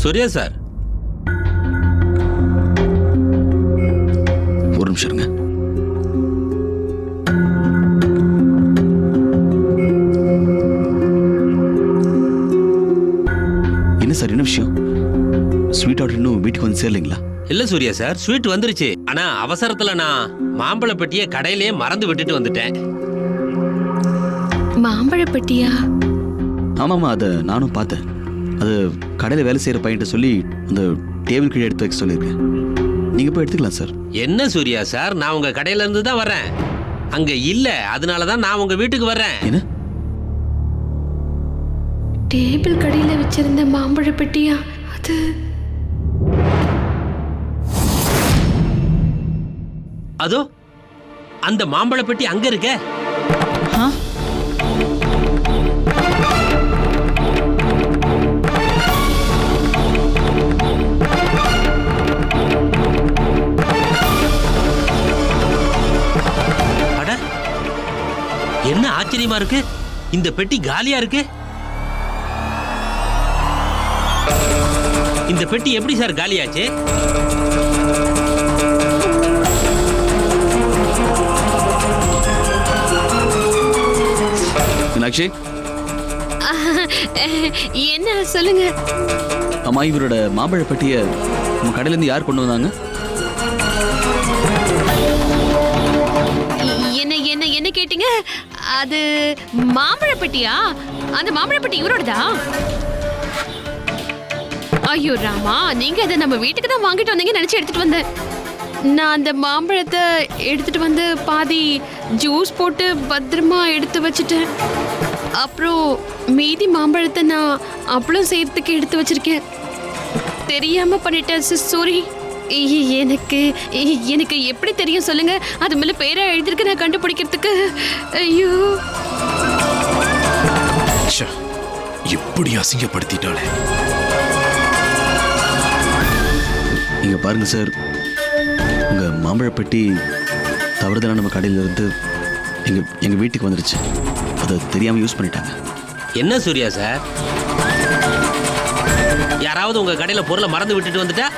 Surya sir, ஒரு நிமிஷம் இருங்க. என்ன சார், என்ன விஷயம்? ஸ்வீட் ஆர்டர் இன்னும் வீட்டுக்கு வந்து சேரலைங்களா? இல்ல சூர்யா சார், ஸ்வீட் வந்துருச்சு. ஆனா அவசரத்துல நான் மாம்பழ பெட்டியை கடையிலேயே மறந்து விட்டுட்டு வந்துட்டேன். மாம்பழ பெட்டியா? ஆமாம்மா, அதை நானும் பார்த்தேன். அது கடையில் வேலை செய்கிற பையன்ட்ட சொல்லி அந்த டேபிள் கீழே எடுத்து வைக்க சொல்லியிருக்கேன். நீங்கள் போய் எடுத்துக்கலாம் சார். என்ன சூர்யா சார், நான் உங்க கடையில இருந்து தான் வரேன். அங்க இல்ல, அதனால தான் நான் உங்க வீட்டுக்கு வர்றேன். என்ன? டேபிள் கடையில வச்சிருந்த மாம்பழ பெட்டியா அது? அதோ அந்த மாம்பழ பெட்டி அங்க இருக்க. அட, என்ன ஆச்சரியமா இருக்கு, இந்த பெட்டி காலியா இருக்கு. இந்த பெட்டி எப்படி சார் காலியாச்சு? மீனாட்சி, என்ன சொல்லுங்க. அம்மா, இவரோட மாம்பழ பெட்டியை உங்க கடையிலேருந்து யார் கொண்டு வந்தாங்க? என்ன என்ன என்ன கேட்டீங்க? அது மாம்பழ பெட்டியா? அந்த மாம்பழ பெட்டி இவரோடதா? ஐயோ ராமா, நீங்க அதை நம்ம வீட்டுக்கு தான் வாங்கிட்டு வந்தீங்க நினைச்சு எடுத்துட்டு வந்தேன். நான் அந்த மாம்பழத்தை எடுத்துட்டு வந்து பாதி ஜூஸ் போட்டு பத்திரமா எடுத்து வச்சுட்டேன். அப்புறம் மீதி மாம்பழத்தை நான் அப்பளம் செய்யறதுக்கு எடுத்து வச்சிருக்கேன். தெரியாம பண்ணிட்டேன் சூரி. எனக்கு எனக்கு எப்படி தெரியும் சொல்லுங்க? அது மேல பேரை எழுதிருக்கு நான் கண்டுபிடிக்கிறதுக்கு. ஐயோ, எப்படி அசிங்கப்படுத்திட்டாளே. இங்க பாருங்க சார், உங்க மாம்பழ பெட்டி தவறுதலா நம்ம கடையில இருந்து எங்க வீட்டுக்கு வந்துருச்சு. அதை தெரியாம யூஸ் பண்ணிட்டாங்க. என்ன சூர்யா சார், யாராவது உங்க கடையில பொருளை மறந்து விட்டுட்டு வந்துட்டா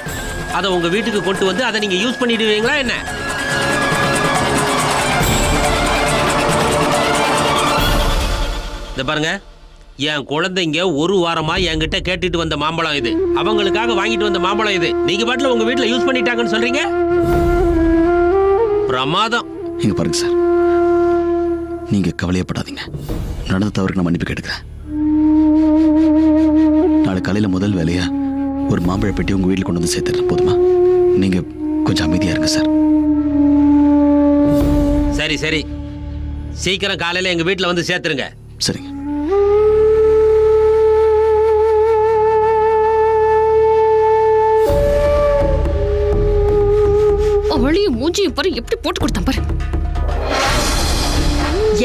அதை உங்க வீட்டுக்கு கொண்டு வந்து அதை நீங்க யூஸ் பண்ணிடுவீங்களா என்ன? இத பாருங்க, என் குழந்தைங்க ஒரு வாரமா என்கிட்ட கேட்டுட்டு வந்த மாம்பழம் இது. அவங்களுக்காக வாங்கிட்டு வந்த மாம்பழம் இது. நீங்க பாட்டுல உங்க வீட்டுல யூஸ் பண்ணிட்டாங்கன்னு சொல்றீங்க. பிரமாதம். இங்க பாருங்க சார், நீங்க கவலையப்படாதீங்க. நடந்த தவறுக்கு நான் மன்னிப்பு கேட்டுக்கிறேன். நாளை காலையில முதல் வேலையா ஒரு மாம்பழ பெட்டி உங்க வீட்டில் கொண்டு வந்து சேர்த்துறேன். போதுமா? நீங்க கொஞ்சம் அமைதியா இருங்க சார். சரி சரி, சீக்கிரம் காலையில எங்க வீட்டுல வந்து சேர்த்துருங்க. சரிங்க. அவளையும் மூஞ்சியும் பாரு எப்படி போட்டு கொடுத்தான் பாரு.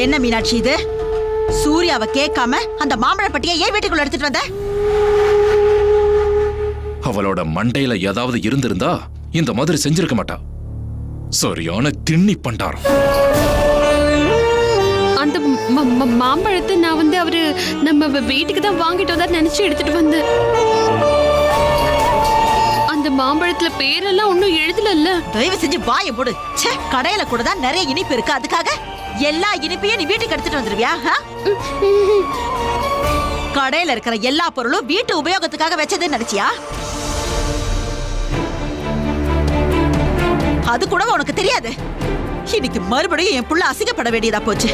என்ன மீனாட்சி இது? சூர்யாவை கேட்காம அந்த மாம்பழ பட்டியை ஏன் வீட்டுக்குள்ள எடுத்துட்டு வந்த? அவளோட மண்டையில ஏதாவது இருந்திருந்தா இந்த மாதிரி செஞ்சிருக்க மாட்டா. சரியான திண்ணி பண்டாரம். அந்த மாம்பழத்தை நான் வந்து அவரு நம்ம வீட்டுக்கு தான் வாங்கிட்டு வந்தா நினைச்சு எடுத்துட்டு வந்தேன். அந்த மாம்பழத்துல பேரெல்லாம் ஒன்னும் எழுதல. தயவு செஞ்சு வாயை போடு. ச்சே, கடையில கூட தான் நிறைய இனிப்பு இருக்கு, அதுக்காக எல்லா இனிப்பையும் நீ வீட்டுக்கு எடுத்துட்டு வந்துருவியா? கடையில இருக்கிற எல்லா பொருளும் வீட்டு உபயோகத்துக்காக வச்சதுன்னு நினைச்சியா? அது கூட உனக்கு தெரியாது. இன்னைக்கு மறுபடியும் என் புள்ள அசிங்கப்பட வேண்டியதா போச்சு.